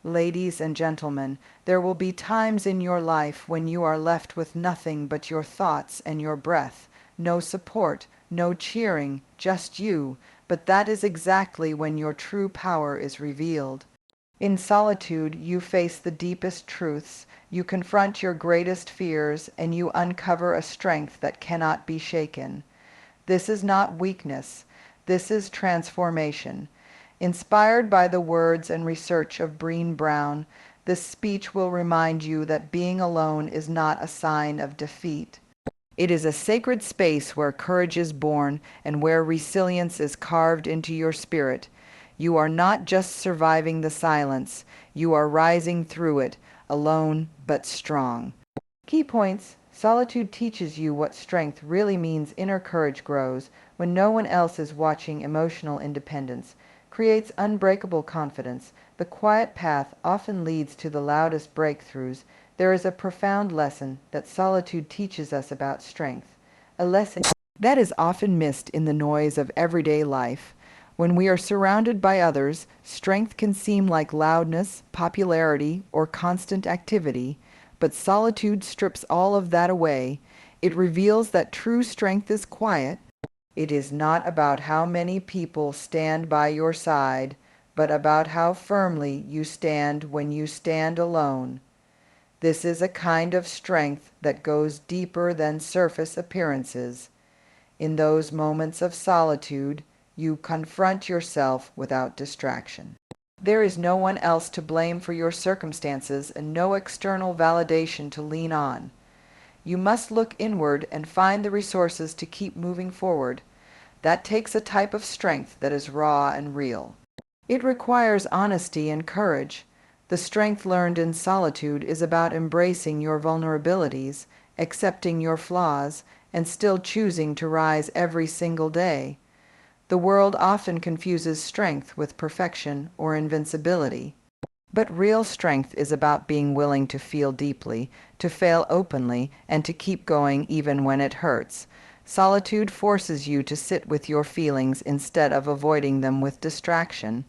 Ladies and gentlemen, there will be times in your life when you are left with nothing but your thoughts and your breath, no support, no cheering, just you, but that is exactly when your true power is revealed. In solitude, you face the deepest truths, you confront your greatest fears, and you uncover a strength that cannot be shaken. This is not weakness, this is transformation. Inspired by the words and research of Brené Brown, this speech will remind you that being alone is not a sign of defeat. It is a sacred space where courage is born and where resilience is carved into your spirit. You are not just surviving the silence, you are rising through it, alone but strong. Key points. Solitude teaches you what strength really means. Inner courage grows when no one else is watching. Emotional independence creates unbreakable confidence. The quiet path often leads to the loudest breakthroughs. There is a profound lesson that solitude teaches us about strength, a lesson that is often missed in the noise of everyday life. When we are surrounded by others, strength can seem like loudness, popularity, or constant activity, but solitude strips all of that away. It reveals that true strength is quiet. It is not about how many people stand by your side, but about how firmly you stand when you stand alone. This is a kind of strength that goes deeper than surface appearances. In those moments of solitude, you confront yourself without distraction. There is no one else to blame for your circumstances and no external validation to lean on. You must look inward and find the resources to keep moving forward. That takes a type of strength that is raw and real. It requires honesty and courage. The strength learned in solitude is about embracing your vulnerabilities, accepting your flaws, and still choosing to rise every single day. The world often confuses strength with perfection or invincibility. But real strength is about being willing to feel deeply, to fail openly, and to keep going even when it hurts. Solitude forces you to sit with your feelings instead of avoiding them with distraction.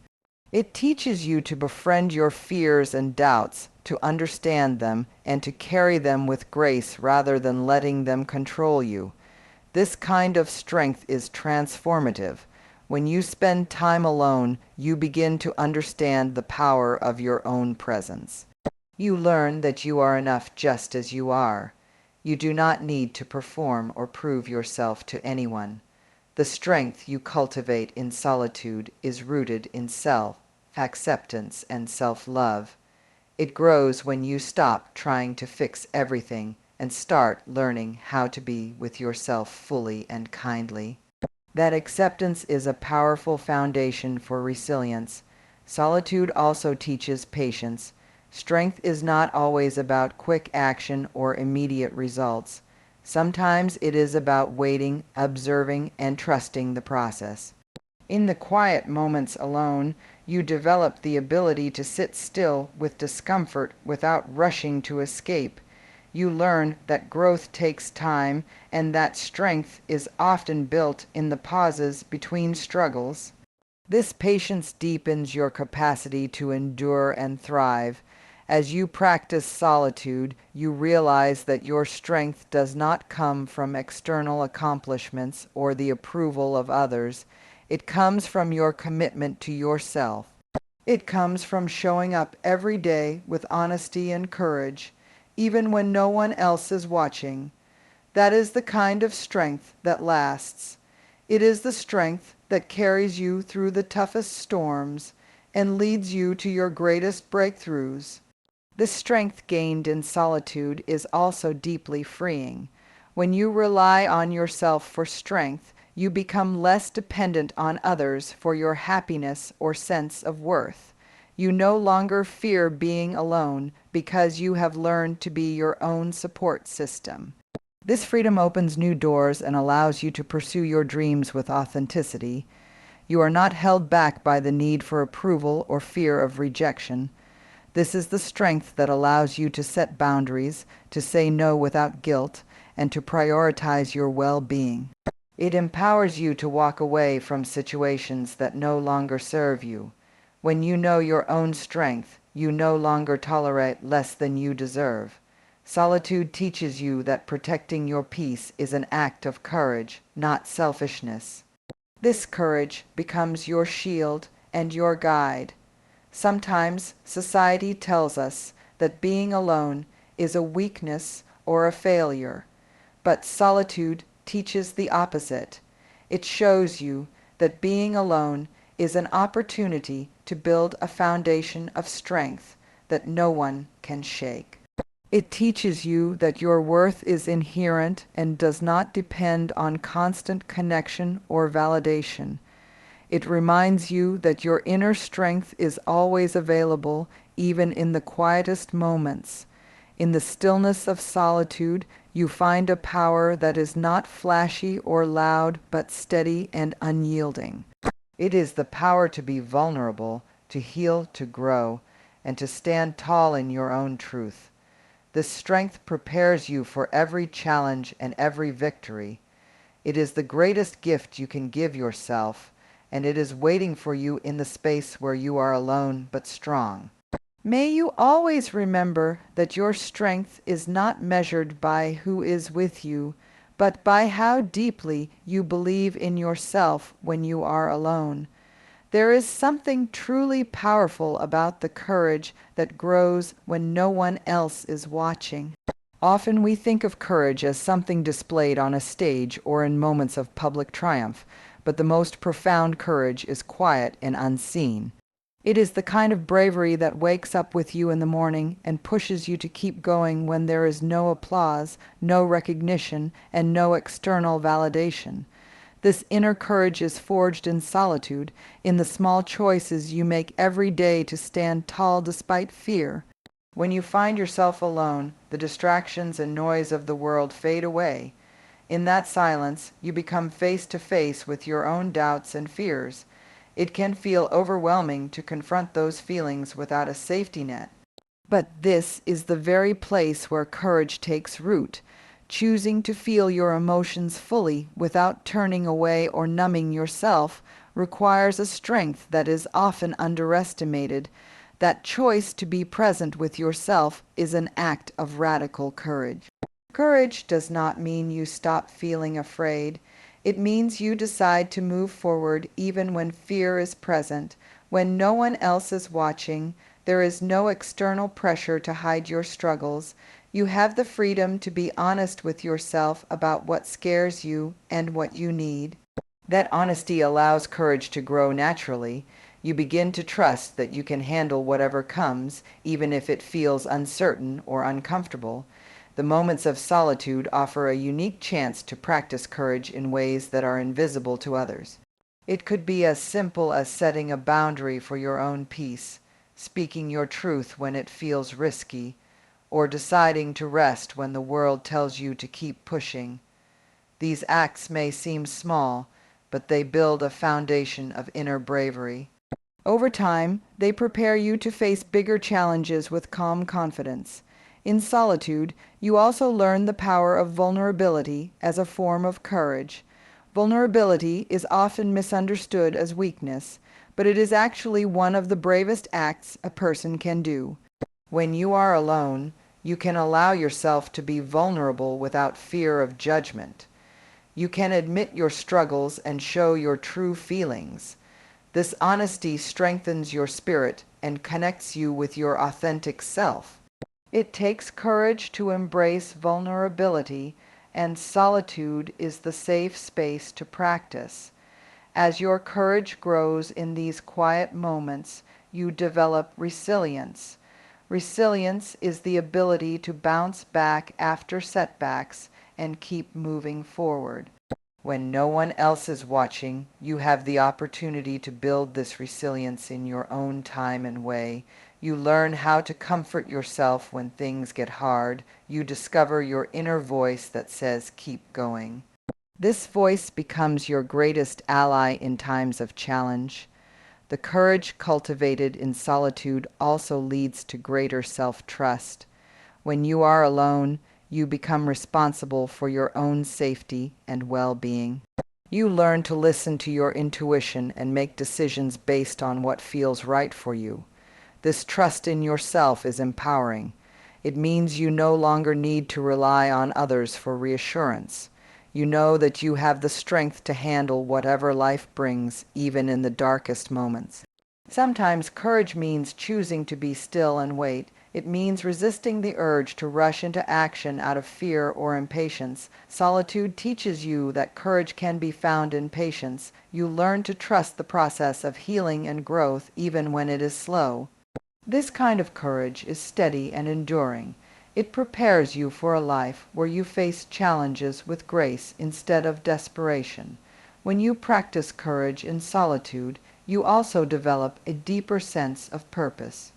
It teaches you to befriend your fears and doubts, to understand them, and to carry them with grace rather than letting them control you. This kind of strength is transformative. When you spend time alone, you begin to understand the power of your own presence. You learn that you are enough just as you are. You do not need to perform or prove yourself to anyone. The strength you cultivate in solitude is rooted in self-acceptance and self-love. It grows when you stop trying to fix everything and start learning how to be with yourself fully and kindly. That acceptance is a powerful foundation for resilience. Solitude also teaches patience. Strength is not always about quick action or immediate results. Sometimes it is about waiting, observing, and trusting the process. In the quiet moments alone, you develop the ability to sit still with discomfort without rushing to escape. You learn that growth takes time and that strength is often built in the pauses between struggles. This patience deepens your capacity to endure and thrive. As you practice solitude, you realize that your strength does not come from external accomplishments or the approval of others. It comes from your commitment to yourself. It comes from showing up every day with honesty and courage, even when no one else is watching. That is the kind of strength that lasts. It is the strength that carries you through the toughest storms and leads you to your greatest breakthroughs. The strength gained in solitude is also deeply freeing. When you rely on yourself for strength, you become less dependent on others for your happiness or sense of worth. You no longer fear being alone because you have learned to be your own support system. This freedom opens new doors and allows you to pursue your dreams with authenticity. You are not held back by the need for approval or fear of rejection. This is the strength that allows you to set boundaries, to say no without guilt, and to prioritize your well-being. It empowers you to walk away from situations that no longer serve you. When you know your own strength, You no longer tolerate less than you deserve. Solitude teaches you that protecting your peace is an act of courage, not selfishness. This courage becomes your shield and your guide. Sometimes society tells us that being alone is a weakness or a failure, but solitude teaches the opposite. It shows you that being alone is an opportunity to build a foundation of strength that no one can shake. It teaches you that your worth is inherent and does not depend on constant connection or validation. It reminds you that your inner strength is always available, even in the quietest moments. In the stillness of solitude, you find a power that is not flashy or loud, but steady and unyielding. It is the power to be vulnerable, to heal, to grow, and to stand tall in your own truth. This strength prepares you for every challenge and every victory. It is the greatest gift you can give yourself, and it is waiting for you in the space where you are alone but strong. May you always remember that your strength is not measured by who is with you, but by how deeply you believe in yourself when you are alone. There is something truly powerful about the courage that grows when no one else is watching. Often we think of courage as something displayed on a stage or in moments of public triumph, but the most profound courage is quiet and unseen. It is the kind of bravery that wakes up with you in the morning and pushes you to keep going when there is no applause, no recognition, and no external validation. This inner courage is forged in solitude, in the small choices you make every day to stand tall despite fear. When you find yourself alone, the distractions and noise of the world fade away. In that silence, you become face to face with your own doubts and fears. It can feel overwhelming to confront those feelings without a safety net. But this is the very place where courage takes root. Choosing to feel your emotions fully without turning away or numbing yourself requires a strength that is often underestimated. That choice to be present with yourself is an act of radical courage. Courage does not mean you stop feeling afraid. It means you decide to move forward even when fear is present, when no one else is watching. There is no external pressure to hide your struggles. You have the freedom to be honest with yourself about what scares you and what you need. That honesty allows courage to grow naturally. You begin to trust that you can handle whatever comes, even if it feels uncertain or uncomfortable. The moments of solitude offer a unique chance to practice courage in ways that are invisible to others. It could be as simple as setting a boundary for your own peace, speaking your truth when it feels risky, or deciding to rest when the world tells you to keep pushing. These acts may seem small, but they build a foundation of inner bravery. Over time, they prepare you to face bigger challenges with calm confidence. In solitude, you also learn the power of vulnerability as a form of courage. Vulnerability is often misunderstood as weakness, but it is actually one of the bravest acts a person can do. When you are alone, you can allow yourself to be vulnerable without fear of judgment. You can admit your struggles and show your true feelings. This honesty strengthens your spirit and connects you with your authentic self. It takes courage to embrace vulnerability, and solitude is the safe space to practice. As your courage grows in these quiet moments, you develop resilience. Resilience is the ability to bounce back after setbacks and keep moving forward. When no one else is watching, you have the opportunity to build this resilience in your own time and way. You learn how to comfort yourself when things get hard. You discover your inner voice that says, keep going. This voice becomes your greatest ally in times of challenge. The courage cultivated in solitude also leads to greater self-trust. When you are alone, you become responsible for your own safety and well-being. You learn to listen to your intuition and make decisions based on what feels right for you. This trust in yourself is empowering. It means you no longer need to rely on others for reassurance. You know that you have the strength to handle whatever life brings, even in the darkest moments. Sometimes courage means choosing to be still and wait. It means resisting the urge to rush into action out of fear or impatience. Solitude teaches you that courage can be found in patience. You learn to trust the process of healing and growth even when it is slow. This kind of courage is steady and enduring. It prepares you for a life where you face challenges with grace instead of desperation. When you practice courage in solitude, you also develop a deeper sense of purpose.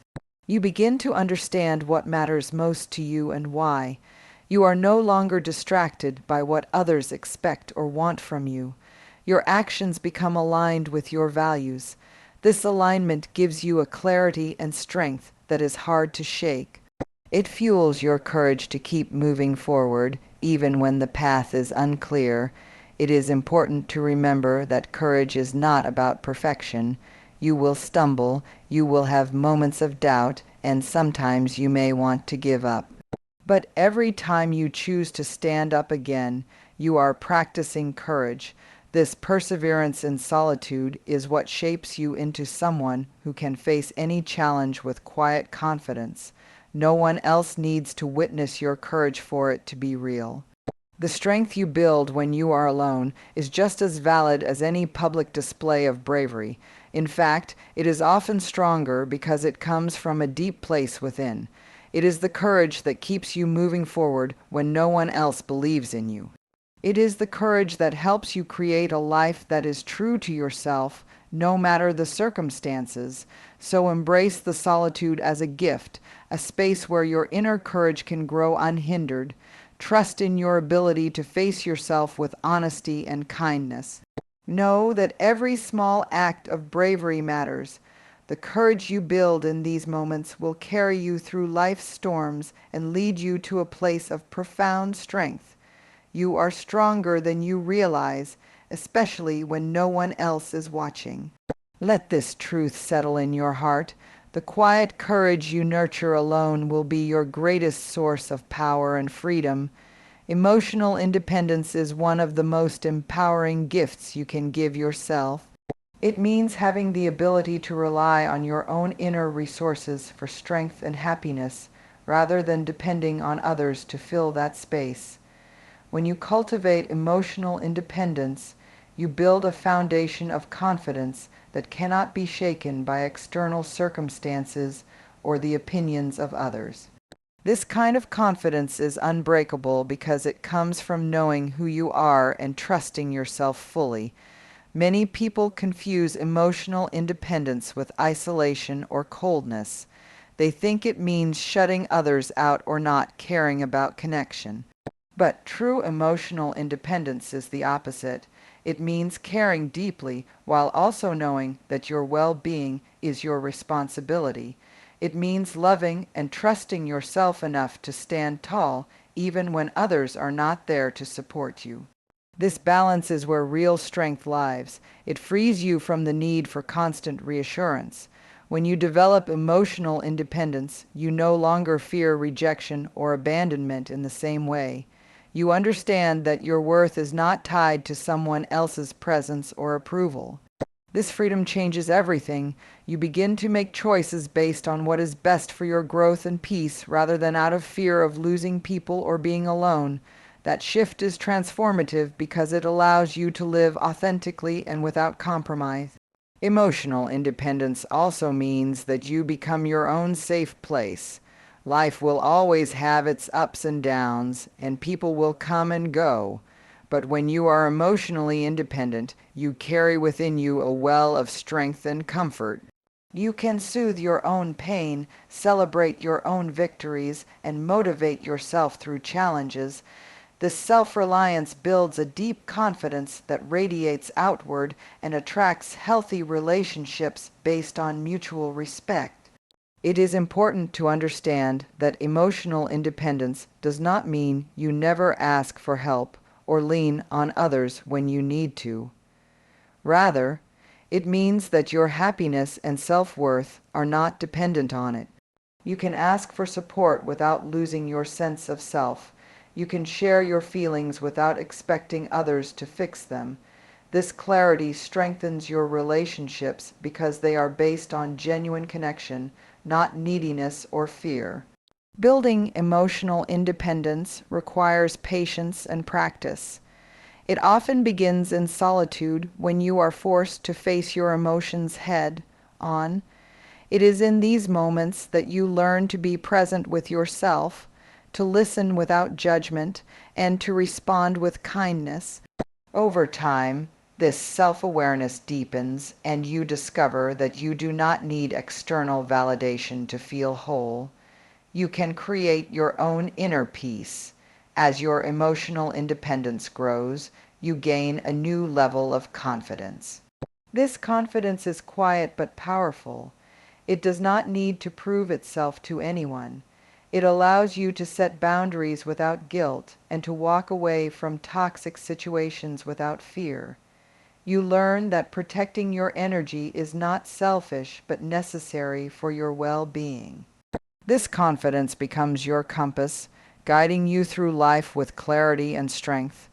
You begin to understand what matters most to you and why. You are no longer distracted by what others expect or want from you. Your actions become aligned with your values. This alignment gives you a clarity and strength that is hard to shake. It fuels your courage to keep moving forward, even when the path is unclear. It is important to remember that courage is not about perfection. You will stumble, you will have moments of doubt, and sometimes you may want to give up. But every time you choose to stand up again, you are practicing courage. This perseverance in solitude is what shapes you into someone who can face any challenge with quiet confidence. No one else needs to witness your courage for it to be real. The strength you build when you are alone is just as valid as any public display of bravery. In fact, it is often stronger because it comes from a deep place within. It is the courage that keeps you moving forward when no one else believes in you. It is the courage that helps you create a life that is true to yourself, no matter the circumstances. So embrace the solitude as a gift, a space where your inner courage can grow unhindered. Trust in your ability to face yourself with honesty and kindness. Know that every small act of bravery matters. The courage you build in these moments will carry you through life's storms and lead you to a place of profound strength. You are stronger than you realize, especially when no one else is watching. Let this truth settle in your heart. The quiet courage you nurture alone will be your greatest source of power and freedom. Emotional independence is one of the most empowering gifts you can give yourself. It means having the ability to rely on your own inner resources for strength and happiness, rather than depending on others to fill that space. When you cultivate emotional independence, you build a foundation of confidence that cannot be shaken by external circumstances or the opinions of others. This kind of confidence is unbreakable because it comes from knowing who you are and trusting yourself fully. Many people confuse emotional independence with isolation or coldness. They think it means shutting others out or not caring about connection. But true emotional independence is the opposite. It means caring deeply while also knowing that your well-being is your responsibility. It means loving and trusting yourself enough to stand tall even when others are not there to support you. This balance is where real strength lies. It frees you from the need for constant reassurance. When you develop emotional independence, you no longer fear rejection or abandonment in the same way. You understand that your worth is not tied to someone else's presence or approval. This freedom changes everything. You begin to make choices based on what is best for your growth and peace rather than out of fear of losing people or being alone. That shift is transformative because it allows you to live authentically and without compromise. Emotional independence also means that you become your own safe place. Life will always have its ups and downs, and people will come and go. But when you are emotionally independent, you carry within you a well of strength and comfort. You can soothe your own pain, celebrate your own victories, and motivate yourself through challenges. This self-reliance builds a deep confidence that radiates outward and attracts healthy relationships based on mutual respect. It is important to understand that emotional independence does not mean you never ask for help or lean on others when you need to. Rather, It means that your happiness and self-worth are not dependent on it. You can ask for support without losing your sense of self. You can share your feelings without expecting others to fix them. This clarity strengthens your relationships because they are based on genuine connection, not neediness or fear. Building emotional independence requires patience and practice. It often begins in solitude when you are forced to face your emotions head on. It is in these moments that you learn to be present with yourself, to listen without judgment, and to respond with kindness. Over time, this self-awareness deepens, and you discover that you do not need external validation to feel whole. You can create your own inner peace. As your emotional independence grows, you gain a new level of confidence. This confidence is quiet but powerful. It does not need to prove itself to anyone. It allows you to set boundaries without guilt and to walk away from toxic situations without fear. You learn that protecting your energy is not selfish but necessary for your well-being. This confidence becomes your compass, guiding you through life with clarity and strength.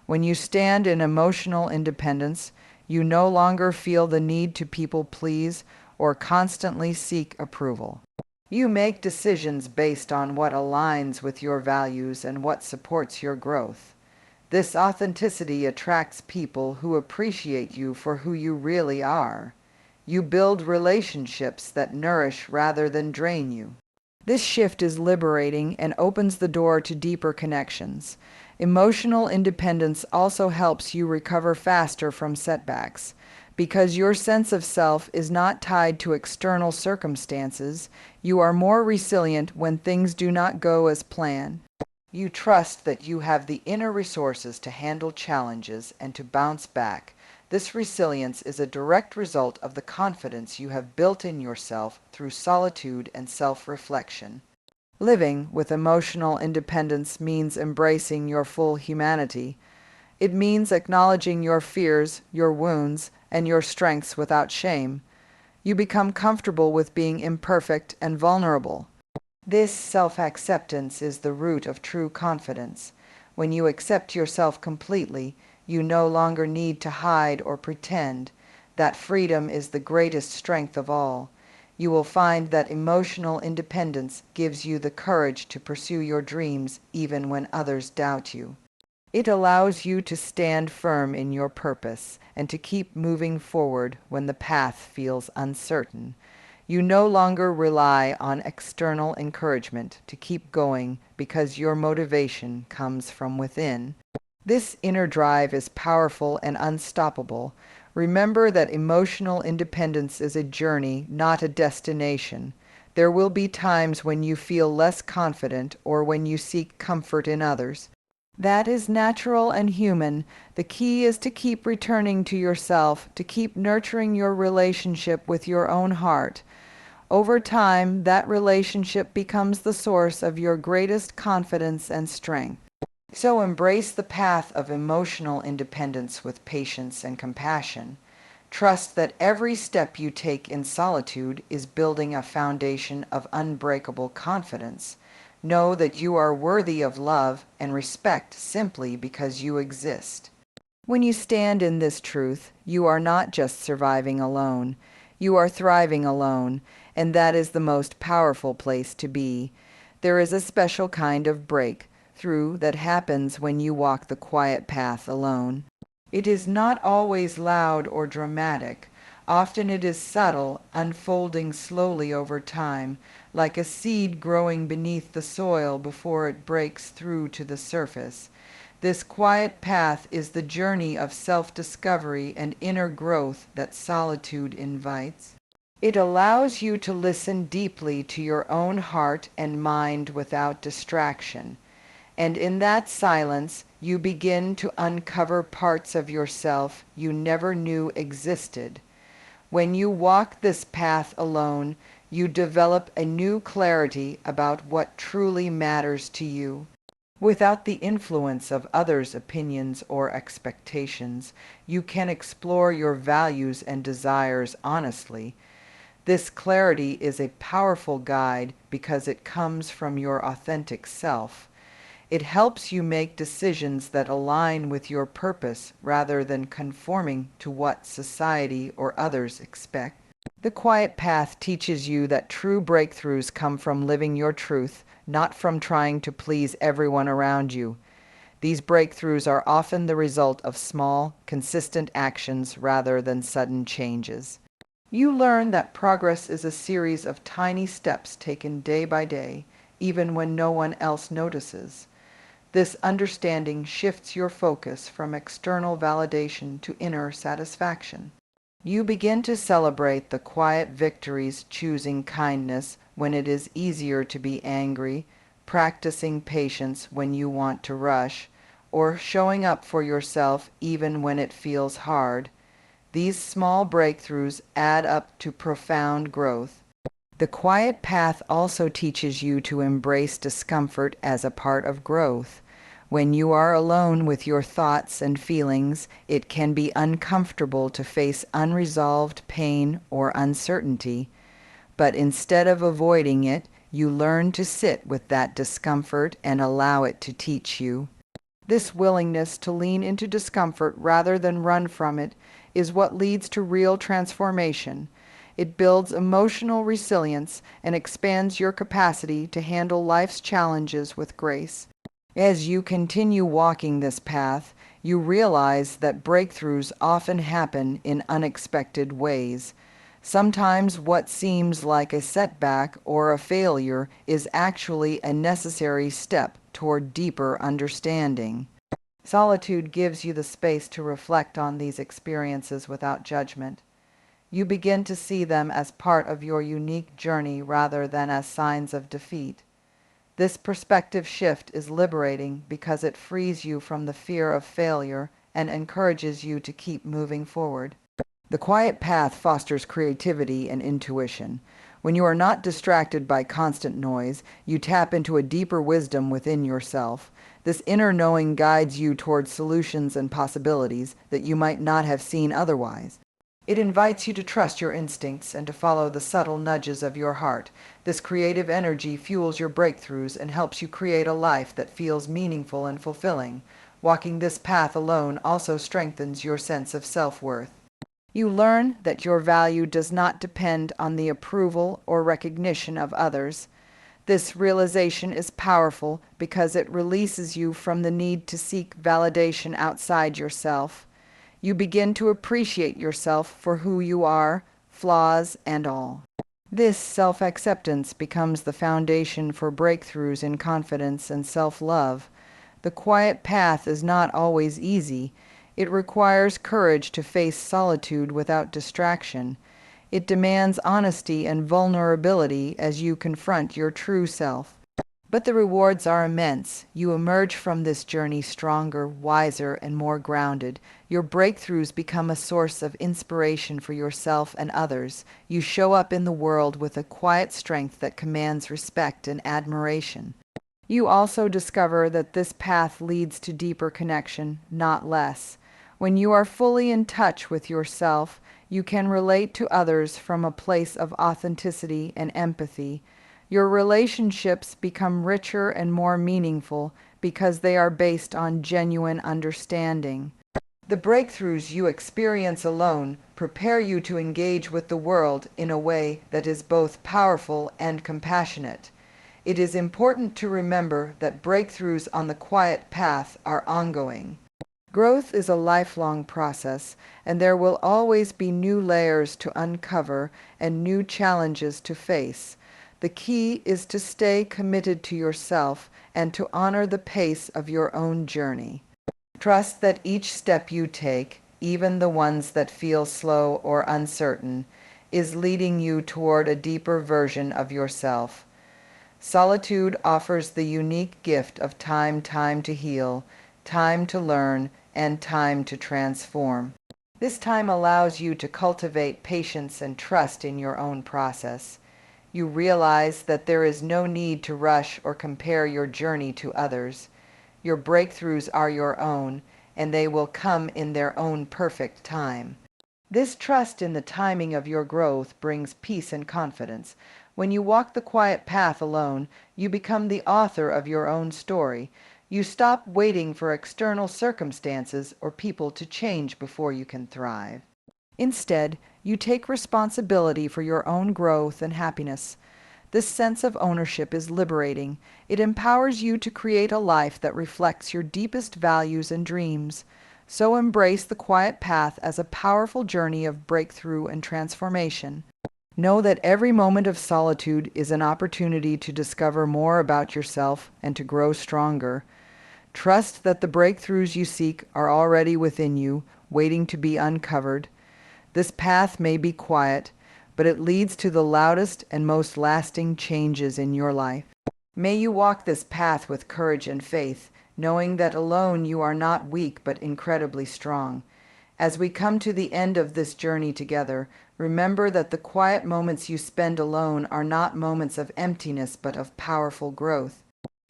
When you stand in emotional independence, you no longer feel the need to people please or constantly seek approval. You make decisions based on what aligns with your values and what supports your growth. This authenticity attracts people who appreciate you for who you really are. You build relationships that nourish rather than drain you. This shift is liberating and opens the door to deeper connections. Emotional independence also helps you recover faster from setbacks. Because your sense of self is not tied to external circumstances, you are more resilient when things do not go as planned. You trust that you have the inner resources to handle challenges and to bounce back. This resilience is a direct result of the confidence you have built in yourself through solitude and self-reflection. Living with emotional independence means embracing your full humanity. It means acknowledging your fears, your wounds, and your strengths without shame. You become comfortable with being imperfect and vulnerable. This self-acceptance is the root of true confidence. When you accept yourself completely, you no longer need to hide or pretend. That freedom is the greatest strength of all. You will find that emotional independence gives you the courage to pursue your dreams even when others doubt you. It allows you to stand firm in your purpose and to keep moving forward when the path feels uncertain. You no longer rely on external encouragement to keep going because your motivation comes from within. This inner drive is powerful and unstoppable. Remember that emotional independence is a journey, not a destination. There will be times when you feel less confident or when you seek comfort in others. That is natural and human. The key is to keep returning to yourself, to keep nurturing your relationship with your own heart. Over time, that relationship becomes the source of your greatest confidence and strength. So embrace the path of emotional independence with patience and compassion. Trust that every step you take in solitude is building a foundation of unbreakable confidence. Know that you are worthy of love and respect simply because you exist. When you stand in this truth, you are not just surviving alone. You are thriving alone, and that is the most powerful place to be. There is a special kind of breakthrough that happens when you walk the quiet path alone. It is not always loud or dramatic. Often it is subtle, unfolding slowly over time, like a seed growing beneath the soil before it breaks through to the surface. This quiet path is the journey of self-discovery and inner growth that solitude invites. It allows you to listen deeply to your own heart and mind without distraction. And in that silence, you begin to uncover parts of yourself you never knew existed. When you walk this path alone, you develop a new clarity about what truly matters to you. Without the influence of others' opinions or expectations, you can explore your values and desires honestly. This clarity is a powerful guide because it comes from your authentic self. It helps you make decisions that align with your purpose rather than conforming to what society or others expect. The quiet path teaches you that true breakthroughs come from living your truth, not from trying to please everyone around you. These breakthroughs are often the result of small, consistent actions rather than sudden changes. You learn that progress is a series of tiny steps taken day by day, even when no one else notices. This understanding shifts your focus from external validation to inner satisfaction. You begin to celebrate the quiet victories, choosing kindness when it is easier to be angry, practicing patience when you want to rush, or showing up for yourself even when it feels hard. These small breakthroughs add up to profound growth. The quiet path also teaches you to embrace discomfort as a part of growth. When you are alone with your thoughts and feelings, it can be uncomfortable to face unresolved pain or uncertainty. But instead of avoiding it, you learn to sit with that discomfort and allow it to teach you. This willingness to lean into discomfort rather than run from it is what leads to real transformation. It builds emotional resilience and expands your capacity to handle life's challenges with grace. As you continue walking this path, you realize that breakthroughs often happen in unexpected ways. Sometimes what seems like a setback or a failure is actually a necessary step toward deeper understanding. Solitude gives you the space to reflect on these experiences without judgment. You begin to see them as part of your unique journey rather than as signs of defeat. This perspective shift is liberating because it frees you from the fear of failure and encourages you to keep moving forward. The quiet path fosters creativity and intuition. When you are not distracted by constant noise, you tap into a deeper wisdom within yourself. This inner knowing guides you towards solutions and possibilities that you might not have seen otherwise. It invites you to trust your instincts and to follow the subtle nudges of your heart. This creative energy fuels your breakthroughs and helps you create a life that feels meaningful and fulfilling. Walking this path alone also strengthens your sense of self-worth. You learn that your value does not depend on the approval or recognition of others. This realization is powerful because it releases you from the need to seek validation outside yourself. You begin to appreciate yourself for who you are, flaws and all. This self-acceptance becomes the foundation for breakthroughs in confidence and self-love. The quiet path is not always easy. It requires courage to face solitude without distraction. It demands honesty and vulnerability as you confront your true self. But the rewards are immense. You emerge from this journey stronger, wiser, and more grounded. Your breakthroughs become a source of inspiration for yourself and others. You show up in the world with a quiet strength that commands respect and admiration. You also discover that this path leads to deeper connection, not less. When you are fully in touch with yourself, you can relate to others from a place of authenticity and empathy. Your relationships become richer and more meaningful because they are based on genuine understanding. The breakthroughs you experience alone prepare you to engage with the world in a way that is both powerful and compassionate. It is important to remember that breakthroughs on the quiet path are ongoing. Growth is a lifelong process, and there will always be new layers to uncover and new challenges to face. The key is to stay committed to yourself and to honor the pace of your own journey. Trust that each step you take, even the ones that feel slow or uncertain, is leading you toward a deeper version of yourself. Solitude offers the unique gift of time to heal, time to learn, and time to transform. This time allows you to cultivate patience and trust in your own process. You realize that there is no need to rush or compare your journey to others. Your breakthroughs are your own, and they will come in their own perfect time. This trust in the timing of your growth brings peace and confidence. When you walk the quiet path alone, you become the author of your own story. You stop waiting for external circumstances or people to change before you can thrive. Instead, you take responsibility for your own growth and happiness. This sense of ownership is liberating. It empowers you to create a life that reflects your deepest values and dreams. So embrace the quiet path as a powerful journey of breakthrough and transformation. Know that every moment of solitude is an opportunity to discover more about yourself and to grow stronger. Trust that the breakthroughs you seek are already within you, waiting to be uncovered. This path may be quiet, but it leads to the loudest and most lasting changes in your life. May you walk this path with courage and faith, knowing that alone you are not weak but incredibly strong. As we come to the end of this journey together, remember that the quiet moments you spend alone are not moments of emptiness but of powerful growth.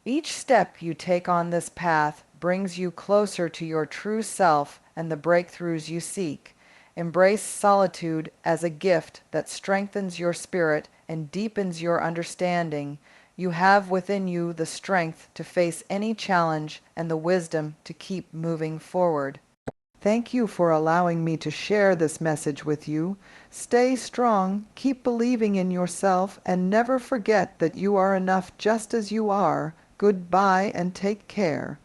Each step you take on this path brings you closer to your true self and the breakthroughs you seek. Embrace solitude as a gift that strengthens your spirit and deepens your understanding. You have within you the strength to face any challenge and the wisdom to keep moving forward. Thank you for allowing me to share this message with you. Stay strong, keep believing in yourself, and never forget that you are enough just as you are. Goodbye and take care.